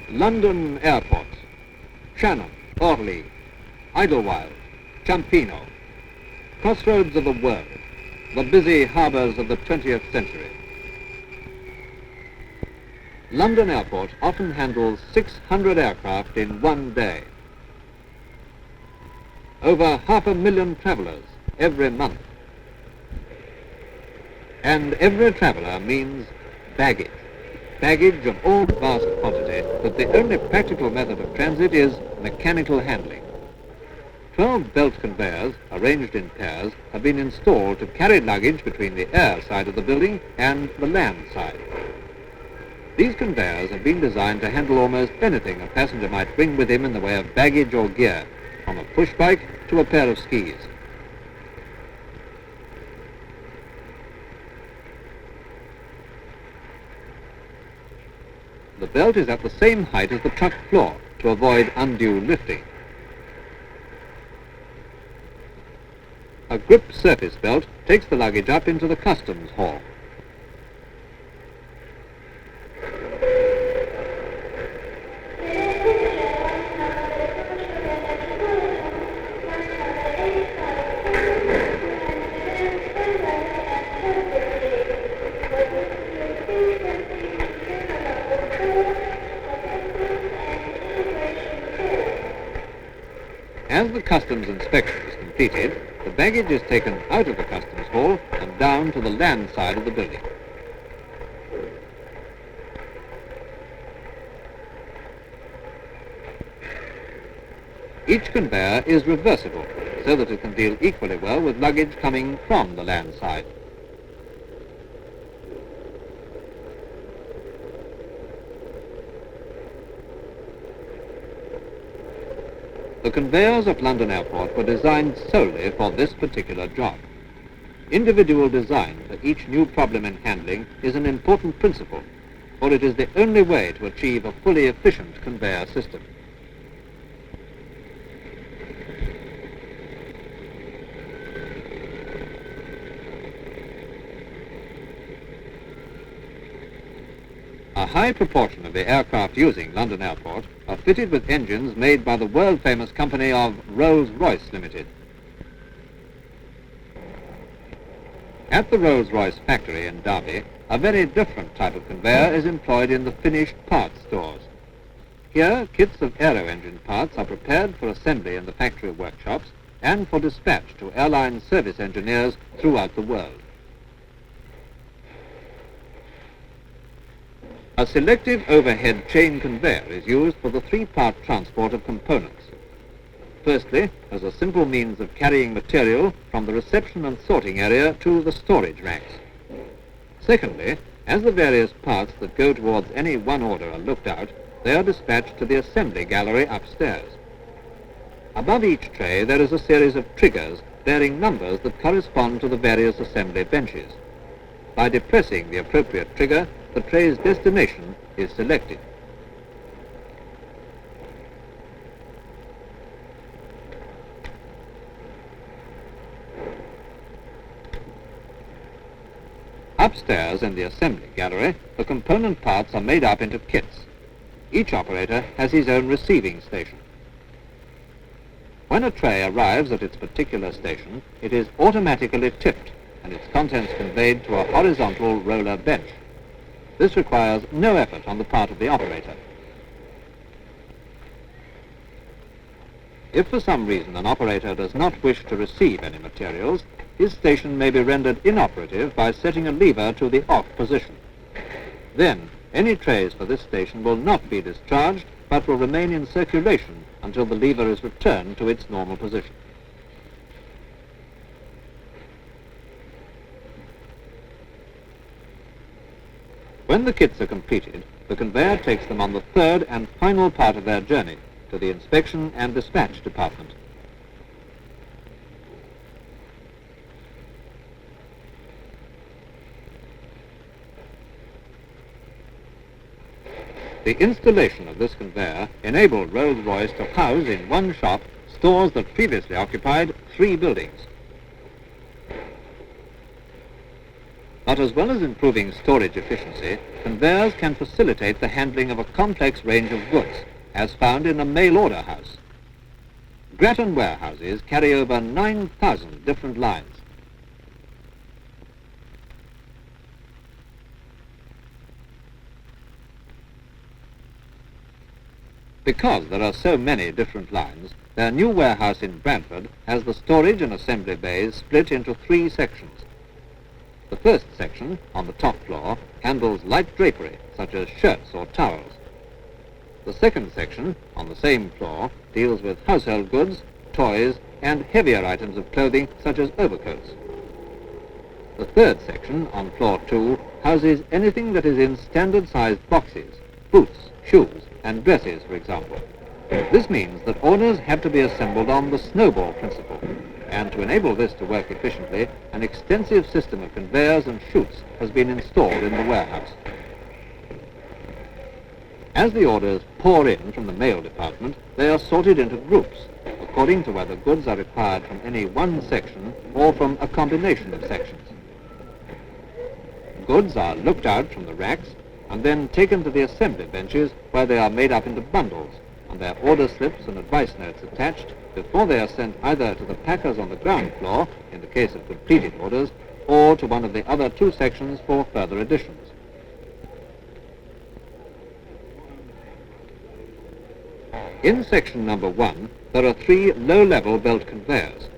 London Airport, Shannon, Orly, Idlewild, Ciampino, crossroads of the world, the busy harbours of the 20th century. London Airport often handles 600 aircraft in one day. Over 500,000 travellers every month. And every traveller means baggage. Baggage of all vast quantity, that the only practical method of transit is mechanical handling. 12 belt conveyors, arranged in pairs, have been installed to carry luggage between the air side of the building and the land side. These conveyors have been designed to handle almost anything a passenger might bring with him in the way of baggage or gear, from a push bike to a pair of skis. The belt is at the same height as the truck floor to avoid undue lifting. A grip surface belt takes the luggage up into the customs hall. As the customs inspection is completed, the baggage is taken out of the customs hall and down to the land side of the building. Each conveyor is reversible so that it can deal equally well with luggage coming from the land side. The conveyors at London Airport were designed solely for this particular job. Individual design for each new problem in handling is an important principle, for it is the only way to achieve a fully efficient conveyor system. A high proportion of the aircraft using London Airport are fitted with engines made by the world-famous company of Rolls-Royce Limited. At the Rolls-Royce factory in Derby, a very different type of conveyor is employed in the finished parts stores. Here, kits of aero engine parts are prepared for assembly in the factory workshops and for dispatch to airline service engineers throughout the world. A selective overhead chain conveyor is used for the three-part transport of components. Firstly, as a simple means of carrying material from the reception and sorting area to the storage racks. Secondly, as the various parts that go towards any one order are looked out, they are dispatched to the assembly gallery upstairs. Above each tray there is a series of triggers bearing numbers that correspond to the various assembly benches. By depressing the appropriate trigger, the tray's destination is selected. Upstairs in the assembly gallery, the component parts are made up into kits. Each operator has his own receiving station. When a tray arrives at its particular station, it is automatically tipped and its contents conveyed to a horizontal roller bench. This requires no effort on the part of the operator. If for some reason an operator does not wish to receive any materials, his station may be rendered inoperative by setting a lever to the off position. Then, any trays for this station will not be discharged, but will remain in circulation until the lever is returned to its normal position. When the kits are completed, the conveyor takes them on the third and final part of their journey, to the inspection and dispatch department. The installation of this conveyor enabled Rolls-Royce to house in one shop stores that previously occupied 3 buildings. But as well as improving storage efficiency, conveyors can facilitate the handling of a complex range of goods, as found in a mail-order house. Grattan warehouses carry over 9,000 different lines. Because there are so many different lines, their new warehouse in Bradford has the storage and assembly bays split into 3 sections. The first section, on the top floor, handles light drapery, such as shirts or towels. The second section, on the same floor, deals with household goods, toys, and heavier items of clothing, such as overcoats. The third section, on floor 2, houses anything that is in standard-sized boxes, boots, shoes, and dresses, for example. This means that orders have to be assembled on the snowball principle, and to enable this to work efficiently, an extensive system of conveyors and chutes has been installed in the warehouse. As the orders pour in from the mail department, they are sorted into groups, according to whether goods are required from any one section or from a combination of sections. Goods are looked out from the racks and then taken to the assembly benches, where they are made up into bundles, and their order slips and advice notes attached before they are sent either to the packers on the ground floor, in the case of completed orders, or to one of the other 2 sections for further additions. In section number 1, there are 3 low-level belt conveyors,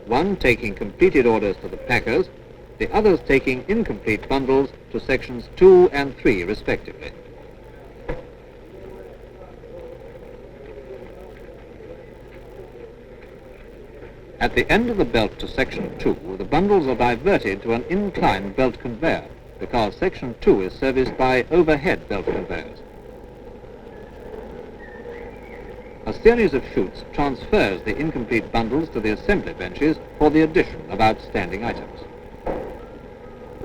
one taking completed orders to the packers, the others taking incomplete bundles to sections 2 and 3 respectively. At the end of the belt to section 2, the bundles are diverted to an inclined belt conveyor, because section 2 is serviced by overhead belt conveyors. A series of chutes transfers the incomplete bundles to the assembly benches for the addition of outstanding items.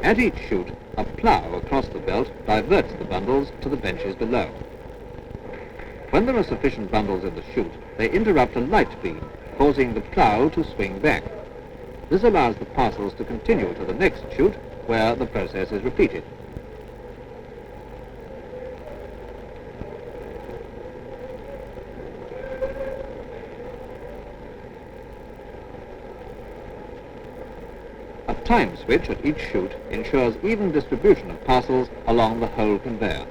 At each chute, a plough across the belt diverts the bundles to the benches below. When there are sufficient bundles in the chute, they interrupt a light beam, causing the plough to swing back. This allows the parcels to continue to the next chute, where the process is repeated. A time switch at each chute ensures even distribution of parcels along the whole conveyor.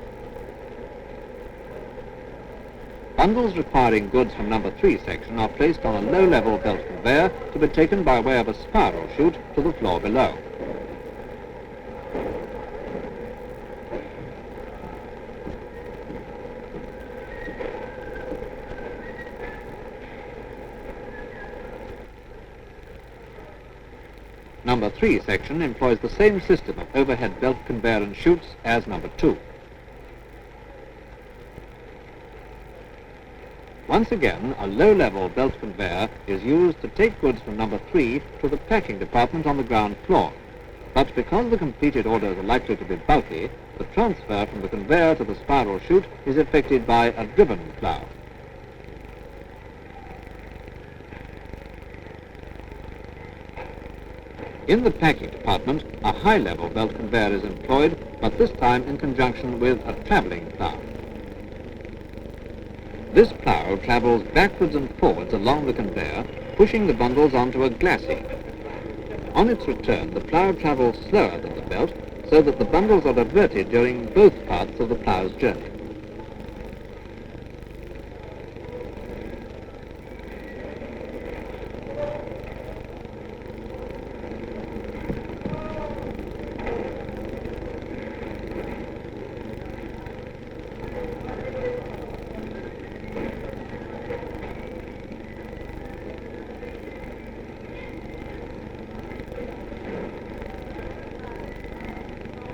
Bundles requiring goods from number 3 section are placed on a low-level belt conveyor to be taken by way of a spiral chute to the floor below. Number 3 section employs the same system of overhead belt conveyor and chutes as number 2. Once again, a low-level belt conveyor is used to take goods from number 3 to the packing department on the ground floor. But because the completed orders are likely to be bulky, the transfer from the conveyor to the spiral chute is effected by a driven plough. In the packing department, a high-level belt conveyor is employed, but this time in conjunction with a travelling plough. This plough travels backwards and forwards along the conveyor, pushing the bundles onto a glacis. On its return, the plough travels slower than the belt, so that the bundles are diverted during both parts of the plough's journey.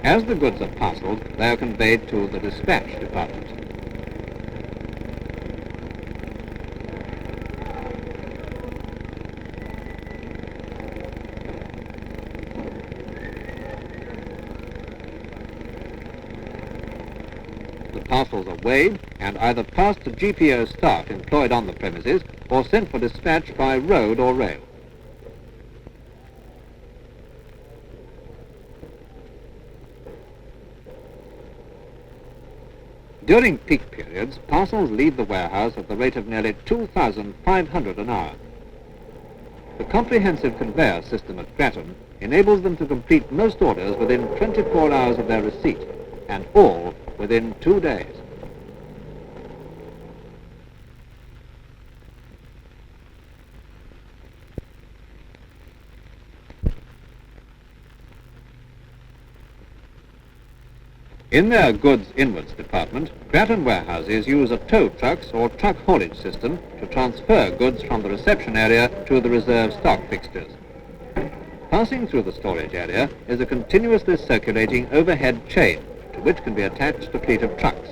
As the goods are parcelled, they are conveyed to the dispatch department. The parcels are weighed and either passed to GPO staff employed on the premises or sent for dispatch by road or rail. During peak periods, parcels leave the warehouse at the rate of nearly 2,500 an hour. The comprehensive conveyor system at Grattan enables them to complete most orders within 24 hours of their receipt, and all within 2 days. In their goods inwards department, Grattan warehouses use a tow trucks or truck haulage system to transfer goods from the reception area to the reserve stock fixtures. Passing through the storage area is a continuously circulating overhead chain to which can be attached a fleet of trucks.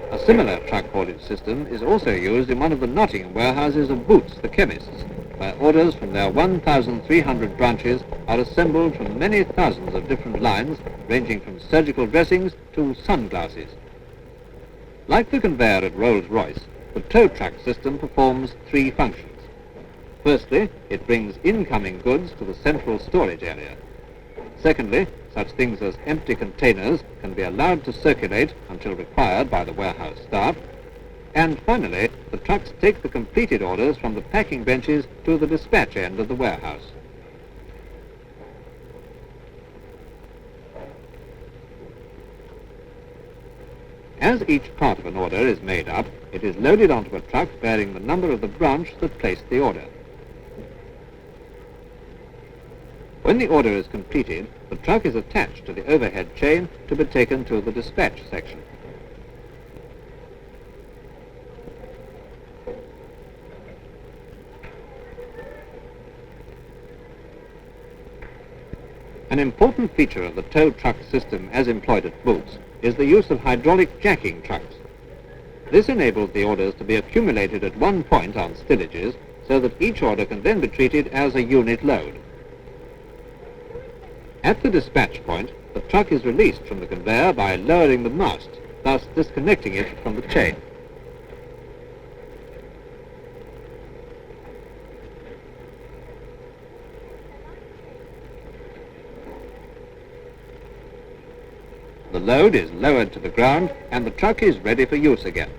A similar truck haulage system is also used in one of the Nottingham warehouses of Boots, the chemists, where orders from their 1,300 branches are assembled from many thousands of different lines, ranging from surgical dressings to sunglasses. Like the conveyor at Rolls-Royce, the tow truck system performs 3 functions. Firstly, it brings incoming goods to the central storage area. Secondly, such things as empty containers can be allowed to circulate until required by the warehouse staff. And finally, the trucks take the completed orders from the packing benches to the dispatch end of the warehouse. As each part of an order is made up, it is loaded onto a truck bearing the number of the branch that placed the order. When the order is completed, the truck is attached to the overhead chain to be taken to the dispatch section. An important feature of the tow truck system as employed at Boots is the use of hydraulic jacking trucks. This enables the orders to be accumulated at one point on stillages so that each order can then be treated as a unit load. At the dispatch point, the truck is released from the conveyor by lowering the mast, thus disconnecting it from the chain. The load is lowered to the ground and the truck is ready for use again.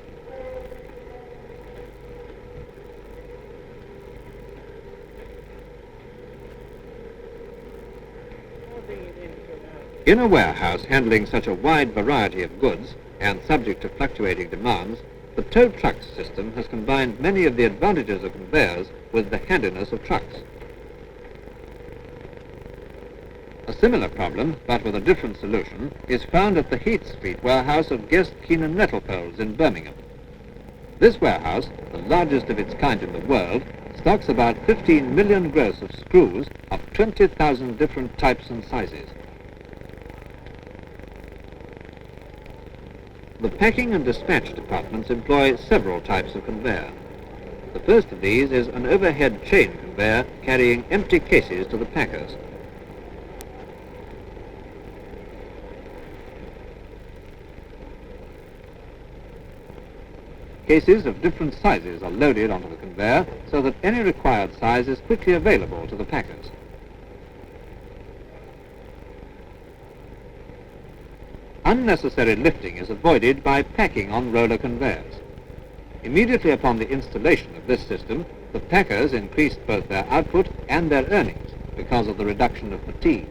In a warehouse handling such a wide variety of goods and subject to fluctuating demands, the tow trucks system has combined many of the advantages of conveyors with the handiness of trucks. A similar problem, but with a different solution, is found at the Heath Street warehouse of Guest Keenan Nettlepoles in Birmingham. This warehouse, the largest of its kind in the world, stocks about 15 million gross of screws of 20,000 different types and sizes. The packing and dispatch departments employ several types of conveyor. The first of these is an overhead chain conveyor carrying empty cases to the packers. Cases of different sizes are loaded onto the conveyor so that any required size is quickly available to the packers. Unnecessary lifting is avoided by packing on roller conveyors. Immediately upon the installation of this system, the packers increased both their output and their earnings because of the reduction of fatigue.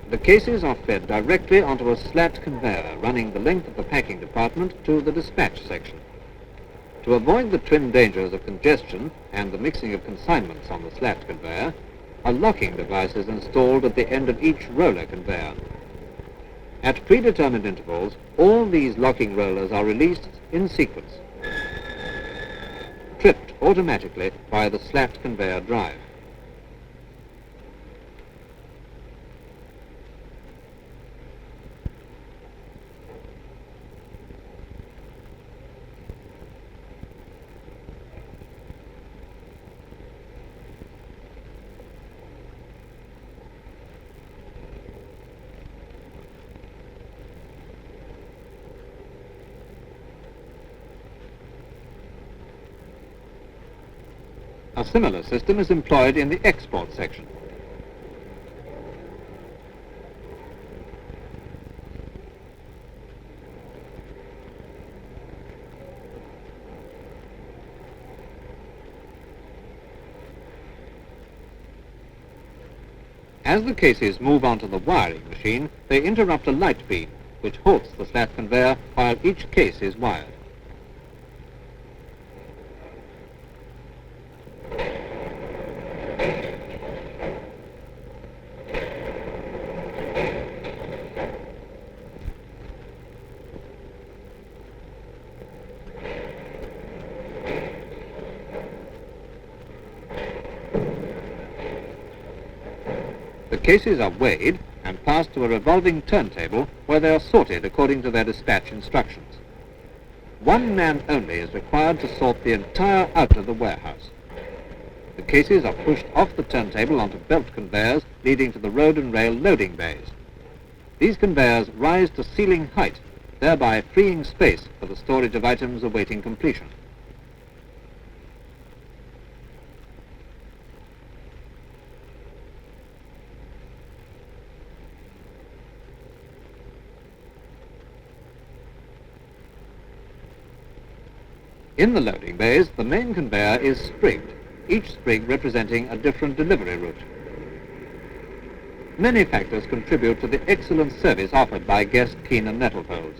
The cases are fed directly onto a slat conveyor running the length of the packing department to the dispatch section. To avoid the twin dangers of congestion and the mixing of consignments on the slat conveyor, a locking device is installed at the end of each roller conveyor. At predetermined intervals, all these locking rollers are released in sequence, tripped automatically by the slat conveyor drive. A similar system is employed in the export section. As the cases move onto the wiring machine, they interrupt a light beam, which halts the slat conveyor while each case is wired. The cases are weighed and passed to a revolving turntable where they are sorted according to their dispatch instructions. One man only is required to sort the entire out of the warehouse. The cases are pushed off the turntable onto belt conveyors leading to the road and rail loading bays. These conveyors rise to ceiling height, thereby freeing space for the storage of items awaiting completion. In the loading bays, the main conveyor is sprigged, each sprig representing a different delivery route. Many factors contribute to the excellent service offered by Guest, Keen and Nettlefolds.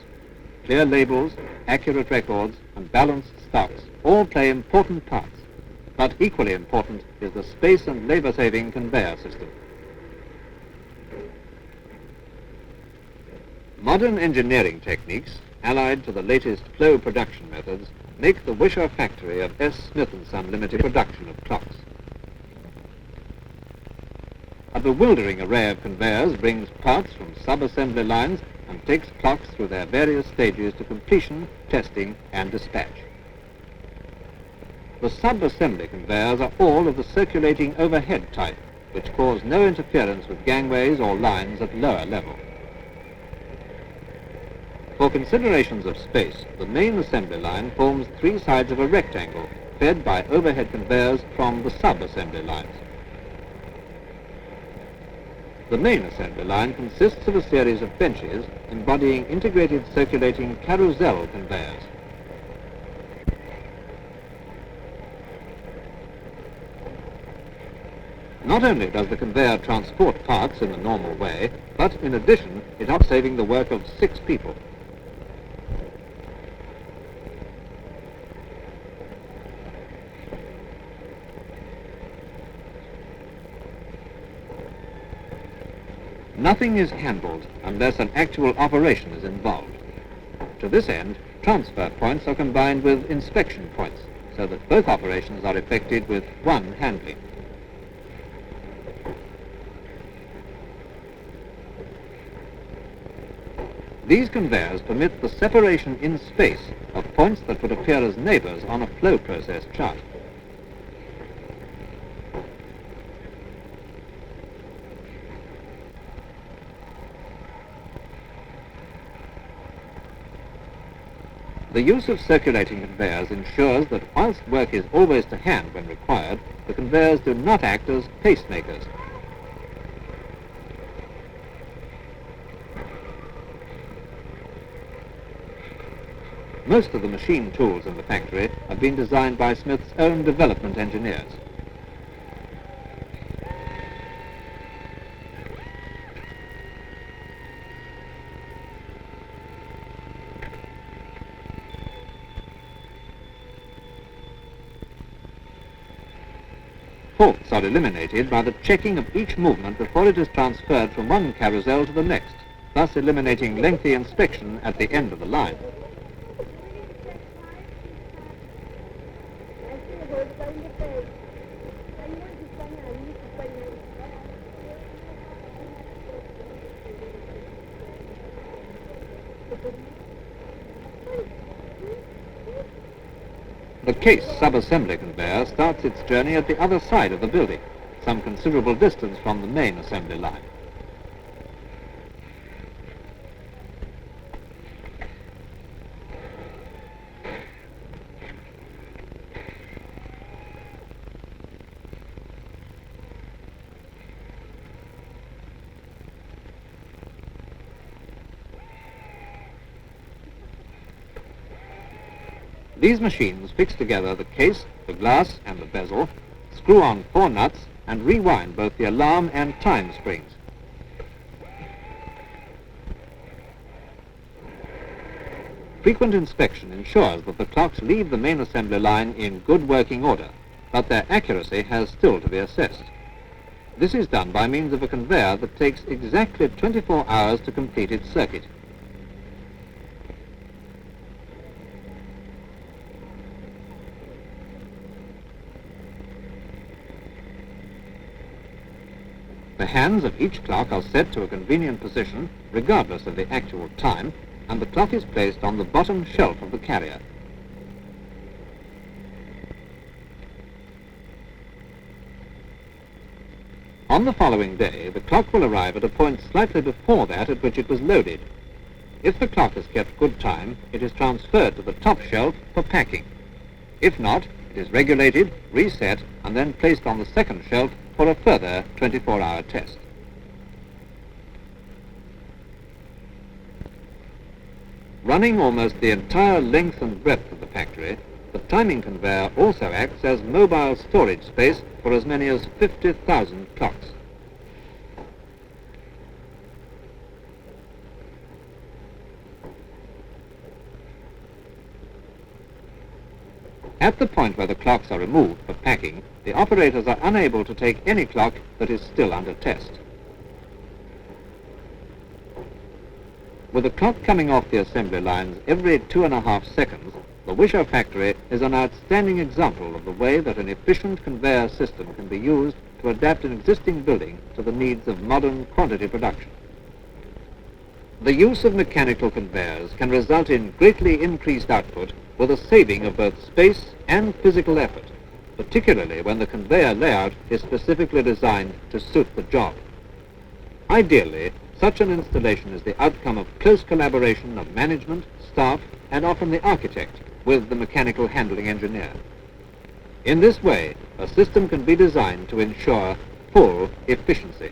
Clear labels, accurate records and balanced stocks all play important parts, but equally important is the space and labor-saving conveyor system. Modern engineering techniques, allied to the latest flow production methods, make the Wisher factory of S. Smith & Son Limited production of clocks. A bewildering array of conveyors brings parts from sub-assembly lines and takes clocks through their various stages to completion, testing and dispatch. The sub-assembly conveyors are all of the circulating overhead type, which cause no interference with gangways or lines at lower level. For considerations of space, the main assembly line forms three sides of a rectangle, fed by overhead conveyors from the sub-assembly lines. The main assembly line consists of a series of benches embodying integrated circulating carousel conveyors. Not only does the conveyor transport parts in the normal way, but in addition it helps saving the work of 6 people. Nothing is handled unless an actual operation is involved. To this end, transfer points are combined with inspection points, so that both operations are effected with one handling. These conveyors permit the separation in space of points that would appear as neighbors on a flow process chart. The use of circulating conveyors ensures that whilst work is always to hand when required, the conveyors do not act as pacemakers. Most of the machine tools in the factory have been designed by Smith's own development engineers. Faults are eliminated by the checking of each movement before it is transferred from one carousel to the next, thus eliminating lengthy inspection at the end of the line. The case sub-assembly conveyor starts its journey at the other side of the building, some considerable distance from the main assembly line. These machines fix together the case, the glass and the bezel, screw on 4 nuts and rewind both the alarm and time springs. Frequent inspection ensures that the clocks leave the main assembly line in good working order, but their accuracy has still to be assessed. This is done by means of a conveyor that takes exactly 24 hours to complete its circuit. The hands of each clock are set to a convenient position, regardless of the actual time, and the clock is placed on the bottom shelf of the carrier. On the following day, the clock will arrive at a point slightly before that at which it was loaded. If the clock has kept good time, it is transferred to the top shelf for packing. If not, it is regulated, reset, and then placed on the second shelf for a further 24-hour test. Running almost the entire length and breadth of the factory, the timing conveyor also acts as mobile storage space for as many as 50,000 clocks. At the point where the clocks are removed for packing, the operators are unable to take any clock that is still under test. With the clock coming off the assembly lines every 2.5 seconds, the Wishaw factory is an outstanding example of the way that an efficient conveyor system can be used to adapt an existing building to the needs of modern quantity production. The use of mechanical conveyors can result in greatly increased output with a saving of both space and physical effort, particularly when the conveyor layout is specifically designed to suit the job. Ideally, such an installation is the outcome of close collaboration of management, staff, and often the architect with the mechanical handling engineer. In this way, a system can be designed to ensure full efficiency.